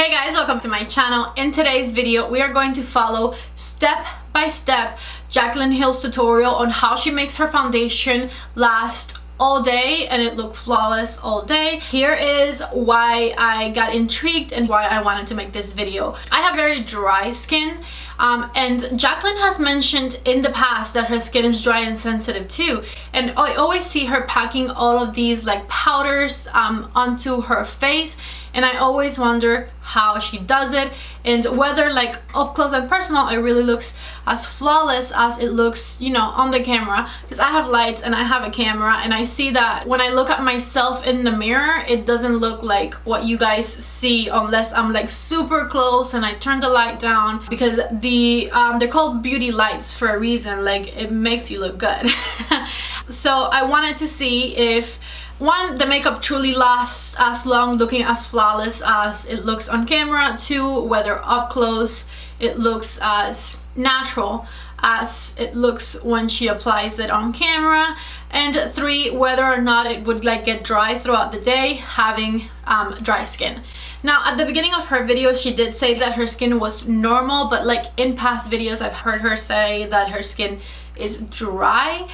Hey guys, welcome to my channel. In today's video, we are going to follow step by step Jaclyn Hill's tutorial on how she makes her foundation last all day and it look flawless all day. Here is why I got intrigued and why I wanted to make this video. I have very dry skin and Jaclyn has mentioned in the past that her skin is dry and sensitive too, and I always see her packing all of these like powders onto her face, and I always wonder how she does it and whether like up close and personal it really looks as flawless as it looks, you know, on the camera, because I have lights and I have a camera and I see that when I look at myself in the mirror it doesn't look like what you guys see unless I'm like super close and I turn the light down, because they're called beauty lights for a reason, like it makes you look good. So I wanted to see if one, the makeup truly lasts as long looking as flawless as it looks on camera. Two, whether up close it looks as natural as it looks when she applies it on camera. And three, whether or not it would like get dry throughout the day having dry skin. Now at the beginning of her video she did say that her skin was normal, but like in past videos I've heard her say that her skin is dry,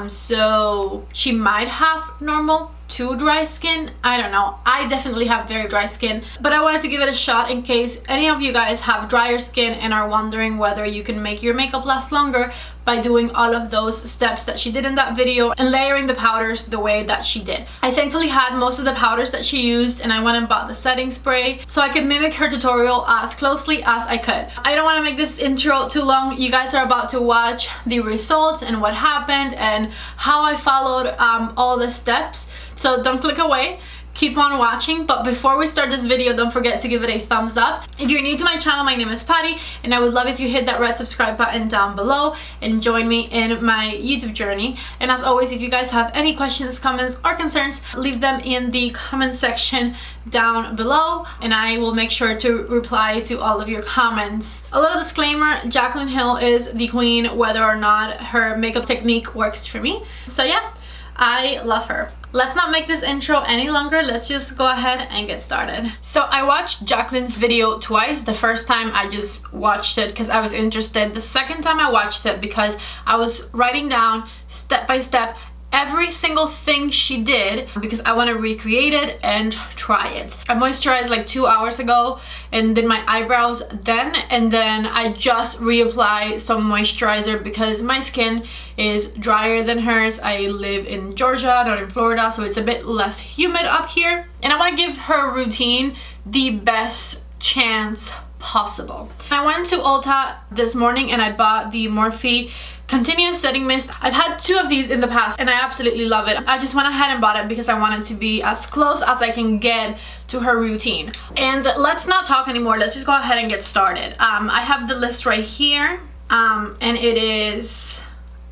so she might have normal to dry skin. I don't know, I definitely have very dry skin, but I wanted to give it a shot in case any of you guys have drier skin and are wondering whether you can make your makeup last longer by doing all of those steps that she did in that video and layering the powders the way that she did. I thankfully had most of the powders that she used and I went and bought the setting spray so I could mimic her tutorial as closely as I could. I don't want to make this intro too long. You guys are about to watch the results and what happened and how I followed all the steps. So don't click away, keep on watching. But before we start this video, don't forget to give it a thumbs up. If you're new to my channel, my name is Patty and I would love if you hit that red subscribe button down below and join me in my YouTube journey. And as always, if you guys have any questions, comments or concerns, leave them in the comment section down below and I will make sure to reply to all of your comments. A little disclaimer, Jaclyn Hill is the queen whether or not her makeup technique works for me. So yeah, I love her. Let's not make this intro any longer. Let's just go ahead and get started. So I watched Jaclyn's video twice. The first time I just watched it because I was interested. The second time I watched it because I was writing down step by step every single thing she did because I want to recreate it and try it. I moisturized like 2 hours ago and did my eyebrows then, and then I just reapply some moisturizer because my skin is drier than hers. I live in Georgia, not in Florida, so it's a bit less humid up here and I want to give her routine the best chance possible. I went to Ulta this morning and I bought the Morphe Continuous Setting Mist. I've had two of these in the past and I absolutely love it. I just went ahead and bought it because I wanted to be as close as I can get to her routine. And let's not talk anymore, let's just go ahead and get started. I have the list right here and it is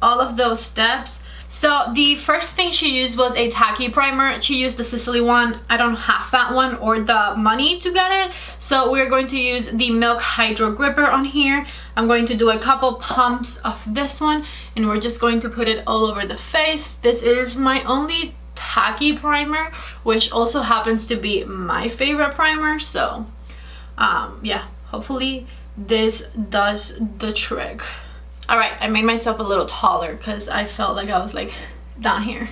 all of those steps. So the first thing she used was a tacky primer. She used the Sicily one. I don't have that one or the money to get it, so we're going to use the Milk Hydro Gripper on here. I'm going to do a couple pumps of this one and we're just going to put it all over the face. This is my only tacky primer, which also happens to be my favorite primer, so yeah, hopefully this does the trick. Alright, I made myself a little taller because I felt like I was like down here.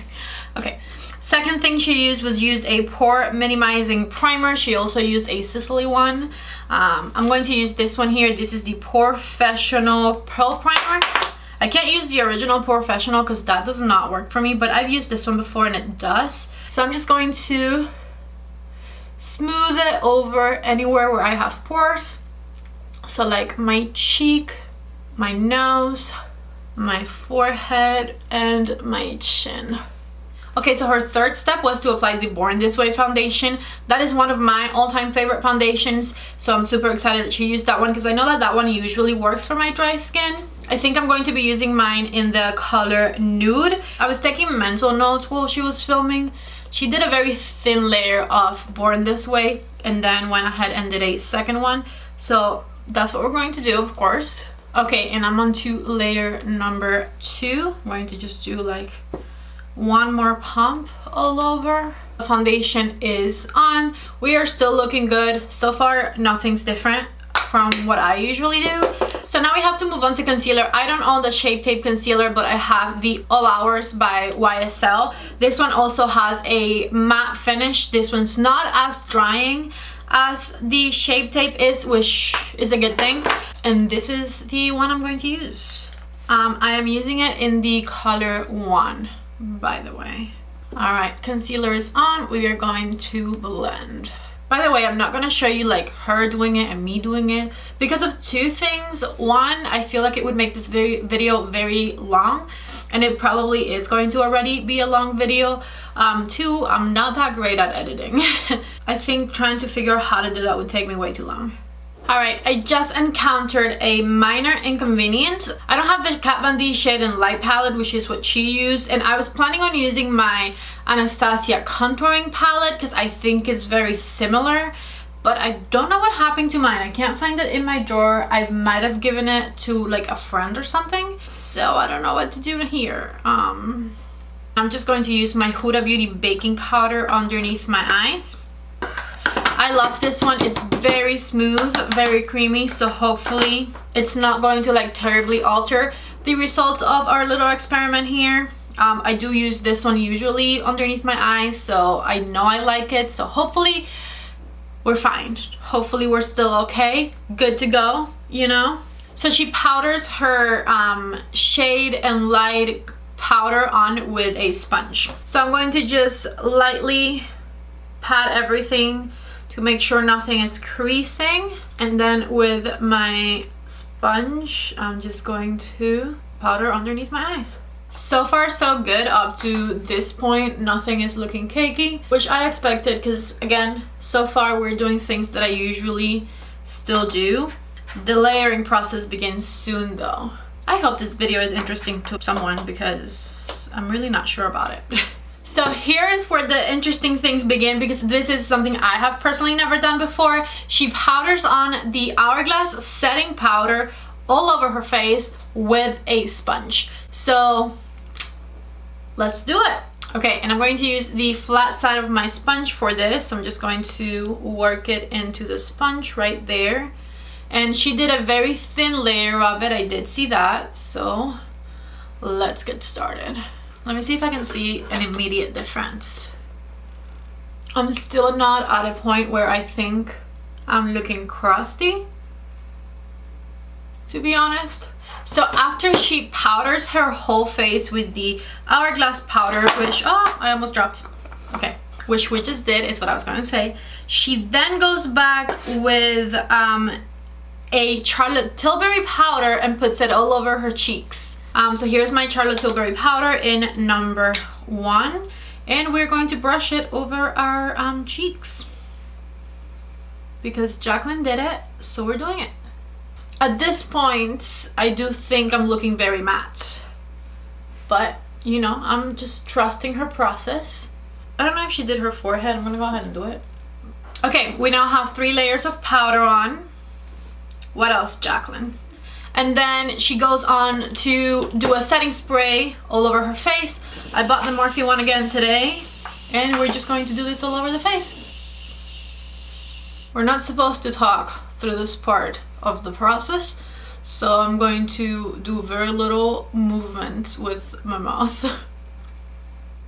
Okay, second thing she used was a pore minimizing primer. She also used a Sicily one. I'm going to use this one here. This is the Professional Pearl Primer. I can't use the original Professional because that does not work for me, but I've used this one before and it does. So I'm just going to smooth it over anywhere where I have pores. So like my cheek, my nose, my forehead, and my chin. Okay, so her third step was to apply the Born This Way foundation. That is one of my all-time favorite foundations, so I'm super excited that she used that one because I know that that one usually works for my dry skin. I think I'm going to be using mine in the color Nude. I was taking mental notes while she was filming. She did a very thin layer of Born This Way and then went ahead and did a second one. So that's what we're going to do, of course. Okay, and I'm on to layer number 2. I'm going to just do like one more pump all over. The foundation is on. We are still looking good. So far, nothing's different from what I usually do. So now we have to move on to concealer. I don't own the Shape Tape concealer, but I have the All Hours by YSL. This one also has a matte finish. This one's not as drying as the Shape Tape is, which is a good thing. And this is the one I'm going to use. I am using it in the color 1, by the way. Alright, concealer is on. We are going to blend. By the way, I'm not going to show you like her doing it and me doing it because of two things. One, I feel like it would make this video very long, and it probably is going to already be a long video. Two, I'm not that great at editing. I think trying to figure out how to do that would take me way too long. Alright, I just encountered a minor inconvenience. I don't have the Kat Von D Shade and Light palette, which is what she used, and I was planning on using my Anastasia contouring palette because I think it's very similar, but I don't know what happened to mine. I can't find it in my drawer. I might have given it to like a friend or something, so I don't know what to do here. I'm just going to use my Huda Beauty baking powder underneath my eyes. I love this one. It's very smooth, very creamy, so hopefully it's not going to like terribly alter the results of our little experiment here. I do use this one usually underneath my eyes, so I know I like it, so hopefully we're fine. Hopefully we're still okay, good to go, you know? So she powders her shade and light powder on with a sponge. So I'm going to just lightly pat everything to make sure nothing is creasing, and then with my sponge I'm just going to powder underneath my eyes. So far so good. Up to this point nothing is looking cakey, which I expected because again, so far we're doing things that I usually still do. The layering process begins soon though. I hope this video is interesting to someone because I'm really not sure about it. So here is where the interesting things begin, because this is something I have personally never done before. She powders on the Hourglass setting powder all over her face with a sponge. So let's do it. Okay, and I'm going to use the flat side of my sponge for this. I'm just going to work it into the sponge right there. And she did a very thin layer of it. I did see that. So let's get started. Let me see if I can see an immediate difference. I'm still not at a point where I think I'm looking crusty, to be honest. So after she powders her whole face with the Hourglass powder, which, oh, I almost dropped. Okay, which we just did is what I was going to say. She then goes back with a Charlotte Tilbury powder and puts it all over her cheeks. So here's my Charlotte Tilbury powder in number 1, and we're going to brush it over our cheeks because Jaclyn did it, so we're doing it. At this point, I do think I'm looking very matte, but you know, I'm just trusting her process. I don't know if she did her forehead. I'm gonna go ahead and do it. Okay, we now have 3 layers of powder on. What else, Jaclyn? And then she goes on to do a setting spray all over her face. I bought the Morphe one again today, and we're just going to do this all over the face. We're not supposed to talk through this part of the process, so I'm going to do very little movement with my mouth.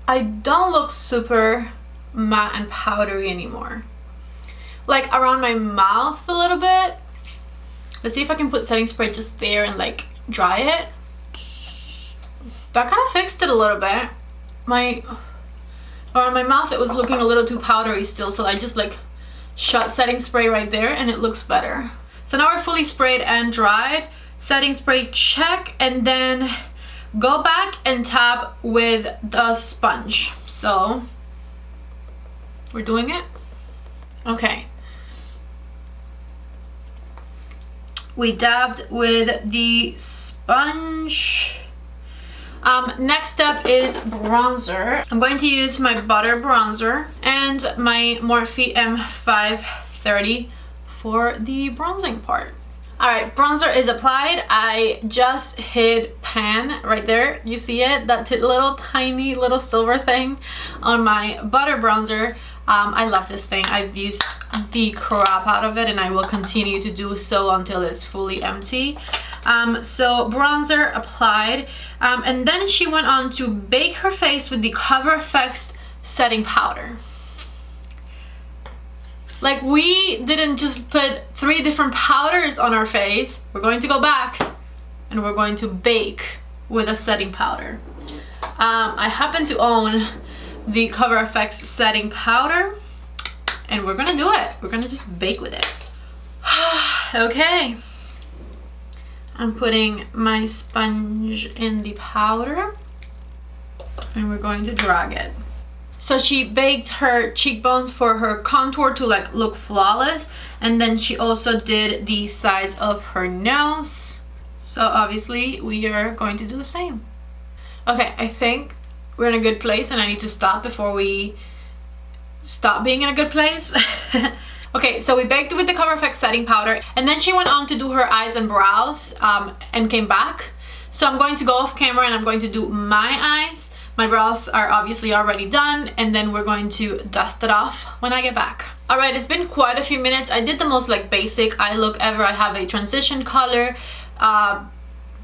I don't look super matte and powdery anymore. Like around my mouth a little bit. Let's see if I can put setting spray just there and like dry it. That kind of fixed it a little bit. On my mouth it was looking a little too powdery still, so I just like shot setting spray right there and it looks better. So now we're fully sprayed and dried. Setting spray check, and then go back and tap with the sponge. So we're doing it. Okay. We dabbed with the sponge. Next step is bronzer. I'm going to use my Butter bronzer and my Morphe M530 for the bronzing part. Alright, bronzer is applied. I just hit pan right there. You see it? That little tiny little silver thing on my butter bronzer. I love this thing. I've used the crap out of it and I will continue to do so until it's fully empty. So bronzer applied, and then she went on to bake her face with the CoverFX setting powder. Like, we didn't just put 3 different powders on our face. We're going to go back and we're going to bake with a setting powder. I happen to own the CoverFX setting powder and we're gonna do it. We're gonna just bake with it. Okay. I'm putting my sponge in the powder and we're going to drag it. So she baked her cheekbones for her contour to like look flawless, and then she also did the sides of her nose. So obviously we are going to do the same. Okay, I think we're in a good place and I need to stop before we stop being in a good place. Okay, so we baked with the CoverFX setting powder and then she went on to do her eyes and brows and came back. So I'm going to go off camera and I'm going to do my eyes. My brows are obviously already done and then we're going to dust it off when I get back. Alright, it's been quite a few minutes. I did the most like basic eye look ever. I have a transition color,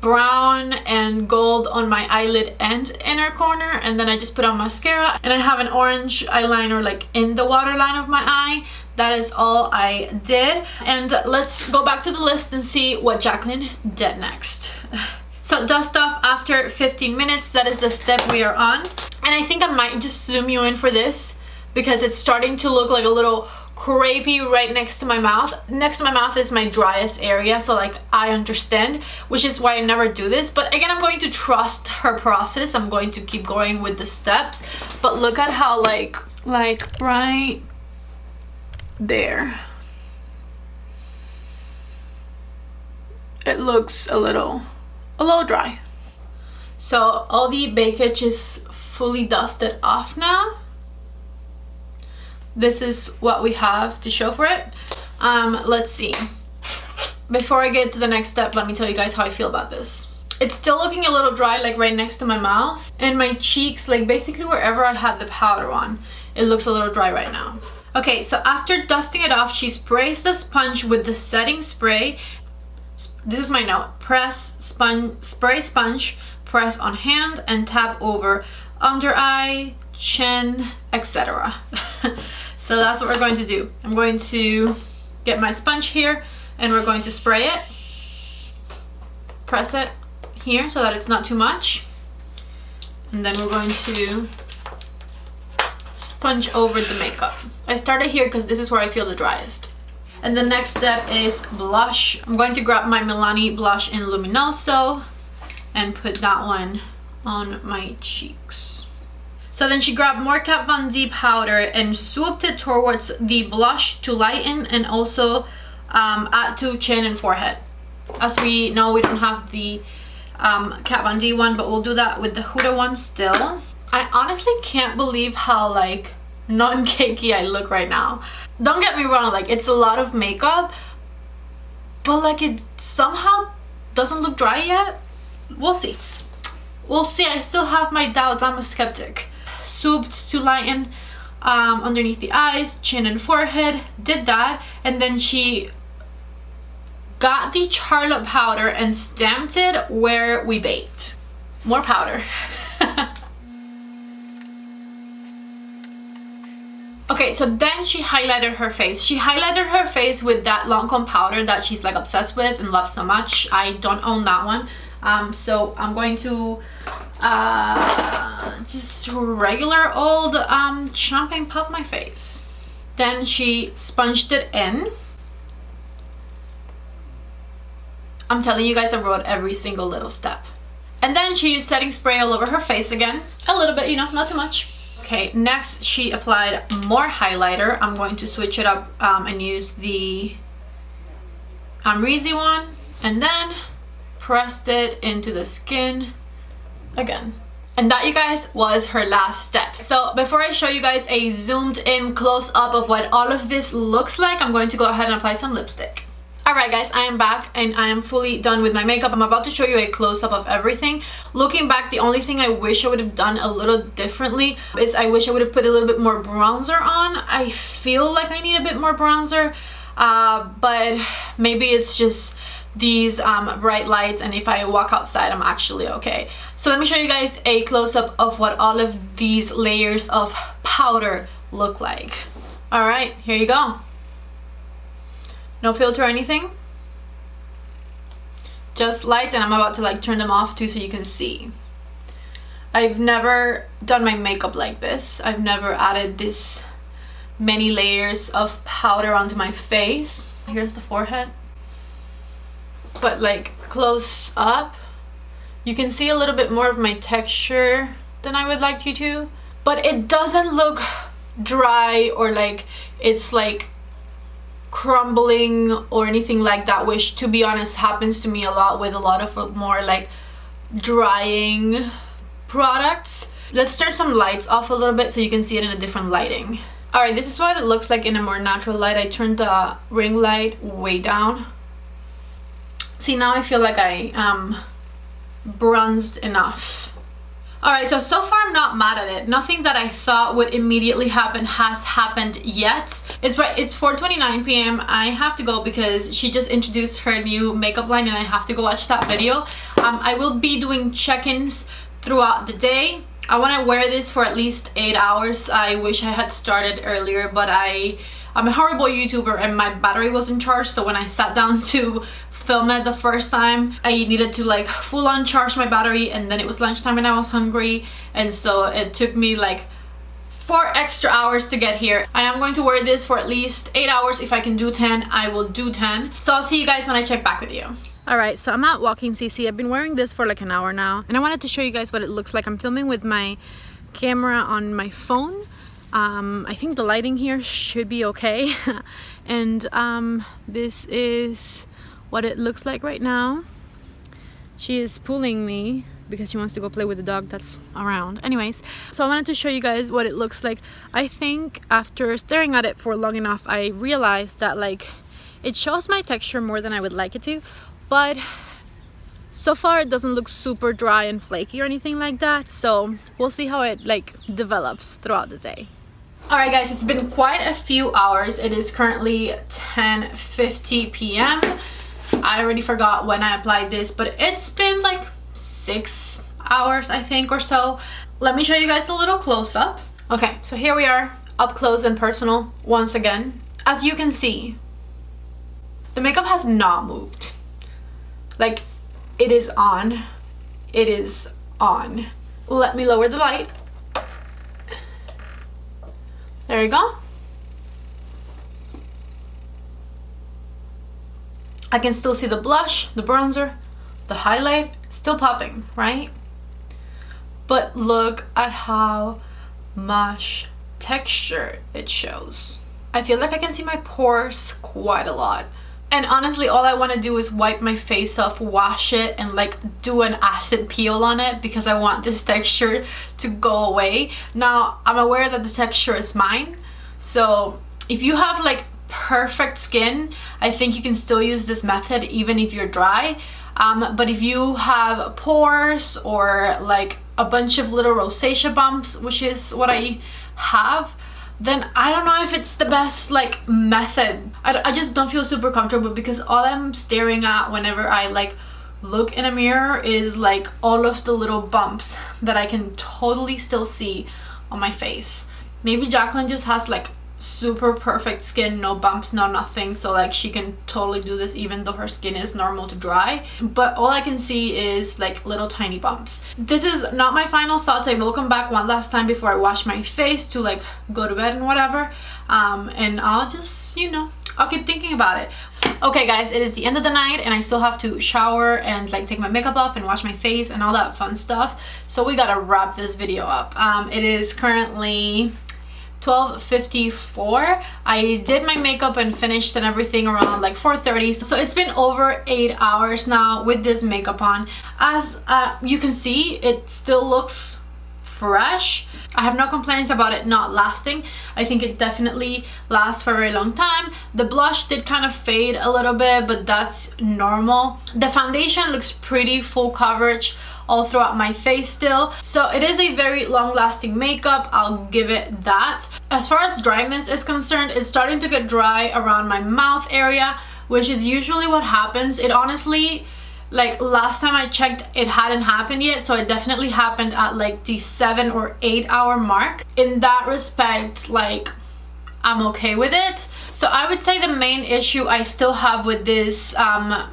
brown and gold on my eyelid and inner corner, and then I just put on mascara and I have an orange eyeliner like in the waterline of my eye. That is all I did, and let's go back to the list and see what Jaclyn did next. So dust off after 15 minutes, that is the step we are on, and I think I might just zoom you in for this because it's starting to look like a little crepey right next to my mouth. Next to my mouth is my driest area, so like I understand, which is why I never do this. But again, I'm going to trust her process. I'm going to keep going with the steps. But look at how like right there it looks a little dry. So all the bakage is fully dusted off now. This is what we have to show for it. Let's see. Before I get to the next step, let me tell you guys how I feel about this. It's still looking a little dry, like right next to my mouth and my cheeks, like basically wherever I had the powder on. It looks a little dry right now. Okay, so after dusting it off, she sprays the sponge with the setting spray. This is my note. Spray sponge, press on hand and tap over under eye, chin, etc. So that's what we're going to do. I'm going to get my sponge here and we're going to spray it. Press it here so that it's not too much. And then we're going to sponge over the makeup. I started here because this is where I feel the driest. And the next step is blush. I'm going to grab my Milani blush in Luminoso and put that one on my cheeks. So then she grabbed more Kat Von D powder and swooped it towards the blush to lighten and also add to chin and forehead. As we know, we don't have the Kat Von D one, but we'll do that with the Huda one still. I honestly can't believe how like non-cakey I look right now. Don't get me wrong, like it's a lot of makeup, but like it somehow doesn't look dry yet. We'll see. We'll see. I still have my doubts. I'm a skeptic. Swooped to lighten underneath the eyes, chin and forehead, did that, and then she got the Charlotte powder and stamped it where we baked. More powder. Okay, so then she highlighted her face. She highlighted her face with that Lancome powder that she's like obsessed with and loves so much. I don't own that one. So I'm going to just regular old champagne pop my face. Then she sponged it in. I'm telling you guys, I wrote every single little step. And then she used setting spray all over her face again. A little bit, you know, not too much. Okay, next she applied more highlighter. I'm going to switch it up and use the Amrezy one. And then pressed it into the skin again. And that, you guys, was her last step. So before I show you guys a zoomed in close up of what all of this looks like, I'm going to go ahead and apply some lipstick. Alright guys, I am back and I am fully done with my makeup. I'm about to show you a close-up of everything. Looking back, the only thing I wish I would have done a little differently is I wish I would have put a little bit more bronzer on. I feel like I need a bit more bronzer, but maybe it's just these bright lights, and if I walk outside I'm actually okay. So let me show you guys a close-up of what all of these layers of powder look like. Alright, here you go. No filter or anything, just lights, and I'm about to like turn them off too so you can see. I've never done my makeup like this. I've never added this many layers of powder onto my face. Here's the forehead, but like close up you can see a little bit more of my texture than I would like you to, but it doesn't look dry or like it's like crumbling or anything like that, which to be honest happens to me a lot with a lot of more like drying products. Let's turn some lights off a little bit so you can see it in a different lighting. Alright, this is what it looks like in a more natural light. I turned the ring light way down. See, now I feel like I bronzed enough. Alright, so far I'm not mad at it. Nothing that I thought would immediately happen has happened yet. It's 4:29 p.m. I have to go because she just introduced her new makeup line and I have to go watch that video. I will be doing check-ins throughout the day. I want to wear this for at least 8 hours. I wish I had started earlier, but I'm a horrible YouTuber and my battery wasn't charged, so when I sat down to film it the first time I needed to like full on charge my battery, and then it was lunchtime and I was hungry, and so it took me like 4 extra hours to get here. I am going to wear this for at least 8 hours. If I can do 10, I will do 10. So I'll see you guys when I check back with you. Alright, so I'm at Walking CC. I've been wearing this for like an hour now, and I wanted to show you guys what it looks like. I'm filming with my camera on my phone. I think the lighting here should be okay. And this is what it looks like right now. She is pulling me because she wants to go play with the dog that's around. Anyways, so I wanted to show you guys what it looks like. I think after staring at it for long enough, I realized that like it shows my texture more than I would like it to, but so far it doesn't look super dry and flaky or anything like that, so we'll see how it like develops throughout the day. Alright guys, it's been quite a few hours. It is currently 10:50 p.m. I already forgot when I applied this, but it's been like 6 hours I think or so. Let me show you guys a little close-up. Okay, so here we are, up close and personal once again. As you can see, the makeup has not moved. Like, it is on. It is on. Let me lower the light. There you go. I can still see the blush, the bronzer, the highlight, still popping, right? But look at how much texture it shows. I feel like I can see my pores quite a lot. And honestly, all I want to do is wipe my face off, wash it, and like do an acid peel on it because I want this texture to go away. Now, I'm aware that the texture is mine, so if you have like perfect skin, I think you can still use this method even if you're dry. But if you have pores or like a bunch of little rosacea bumps, which is what I have, then I don't know if it's the best like method. I just don't feel super comfortable because all I'm staring at whenever I like look in a mirror is like all of the little bumps that I can totally still see on my face. Maybe Jaclyn just has like super perfect skin, no bumps, no nothing, so like she can totally do this even though her skin is normal to dry, but all I can see is like little tiny bumps. This is not my final thoughts. I will come back one last time before I wash my face to like go to bed and whatever, and I'll just, you know, I'll keep thinking about it. Okay guys, it is the end of the night and I still have to shower and like take my makeup off and wash my face and all that fun stuff, so we gotta wrap this video up. It is currently 12:54. I did my makeup and finished and everything around like 4:30, so it's been over 8 hours now with this makeup on. As you can see, it still looks fresh. I have no complaints about it not lasting. I think it definitely lasts for a very long time. The blush did kind of fade a little bit, but that's normal. The foundation looks pretty full coverage all throughout my face still, so it is a very long-lasting makeup. I'll give it that. As far as dryness is concerned, it's starting to get dry around my mouth area, which is usually what happens. It honestly, like last time I checked, it hadn't happened yet, so it definitely happened at like the 7 or 8 hour mark. In that respect, like, I'm okay with it. So I would say the main issue I still have with this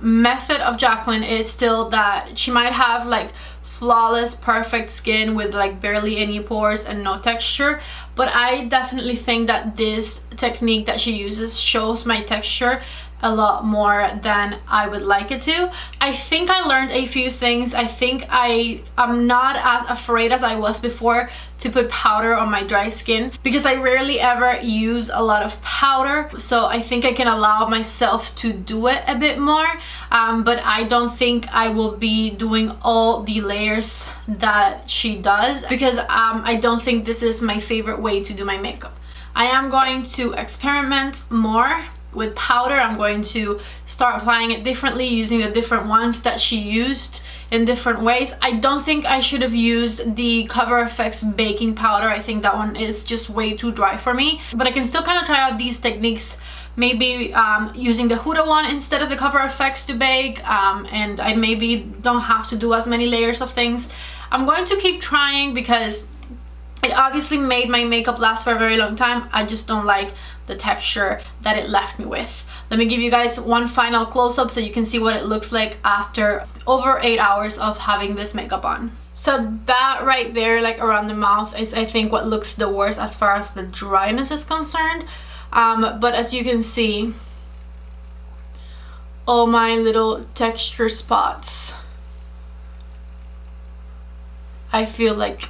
method of Jaclyn is still that she might have like flawless perfect skin with like barely any pores and no texture, but I definitely think that this technique that she uses shows my texture a lot more than I would like it to. I think I learned a few things. I think I'm not as afraid as I was before to put powder on my dry skin, because I rarely ever use a lot of powder, so I think I can allow myself to do it a bit more, but I don't think I will be doing all the layers that she does, because I don't think this is my favorite way to do my makeup. I am going to experiment more with powder. I'm going to start applying it differently, using the different ones that she used in different ways. I don't think I should have used the CoverFX baking powder. I think that one is just way too dry for me, but I can still kind of try out these techniques, maybe using the Huda one instead of the CoverFX to bake, and I maybe don't have to do as many layers of things. I'm going to keep trying because it obviously made my makeup last for a very long time. I just don't like the texture that it left me with. Let me give you guys one final close-up so you can see what it looks like after over 8 hours of having this makeup on. So that right there, like around the mouth, is I think what looks the worst as far as the dryness is concerned. But as you can see, all my little texture spots, I feel like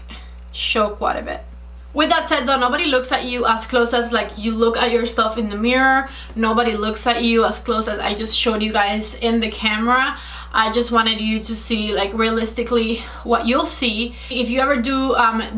show quite a bit. With that said though, nobody looks at you as close as like you look at yourself in the mirror. Nobody looks at you as close as I just showed you guys in the camera. I just wanted you to see like realistically what you'll see if you ever do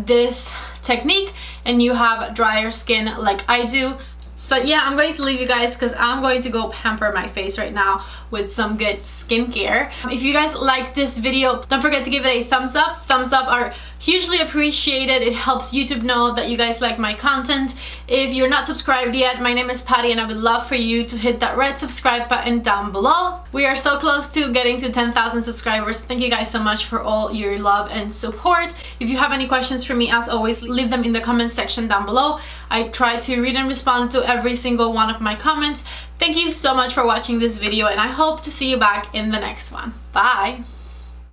this technique and you have drier skin like I do. So yeah, I'm going to leave you guys because I'm going to go pamper my face right now with some good skincare. If you guys like this video, don't forget to give it a thumbs up. Thumbs up are hugely appreciated. It helps YouTube know that you guys like my content. If you're not subscribed yet, my name is Patty and I would love for you to hit that red subscribe button down below. We are so close to getting to 10,000 subscribers. Thank you guys so much for all your love and support. If you have any questions for me, as always, leave them in the comment section down below. I try to read and respond to every single one of my comments. Thank you so much for watching this video and I hope to see you back in the next one. Bye!